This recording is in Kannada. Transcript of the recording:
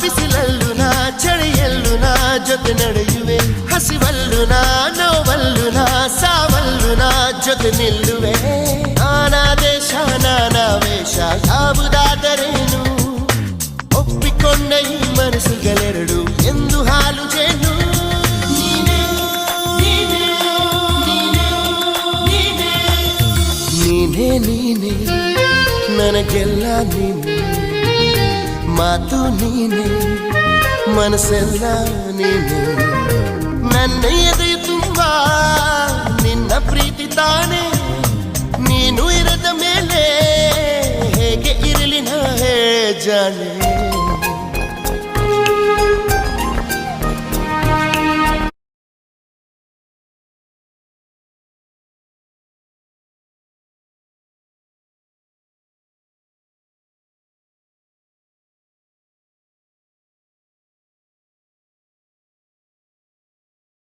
ಬಿಸಿಲಲ್ಲೂ ನಾ ಚಳಿಯಲ್ಲೂ ನಾ ಜೊತೆ ನಡೆಯುವೆ ಹಸಿವಲ್ಲೂ ನಾ ನೋವಲ್ಲೂ ನಾ ಸಾವಲ್ಲೂ ನಾ ಜೊತೆ ನಿಲ್ಲುವೆ ನಾನಾ ದೇಶ ನಾನಾ ವೇಷ ಯಾವುದಾದರೇನು ಒಪ್ಪಿಕೊಂಡ ಈ ಮನಸ್ಸುಗಳೆರಡು ಎಂದು ಹಾಲು ಜೇನು ನೀನೇ ನೀನೇ ನನಗೆಲ್ಲ ನೀನೇ ಮಾತು ನೀನೇ ಮನಸ್ಸೆಲ್ಲ ನೀನೇ ನನ್ನ ಎದೆಯು ತುಂಬ ನಿನ್ನ ಪ್ರೀತಿ ತಾನೇ ನೀನು ಇರದ ಮೇಲೆ ಹೇಗೆ ಇರಲಿ ನಾ ಹೇ ಜಾನೆ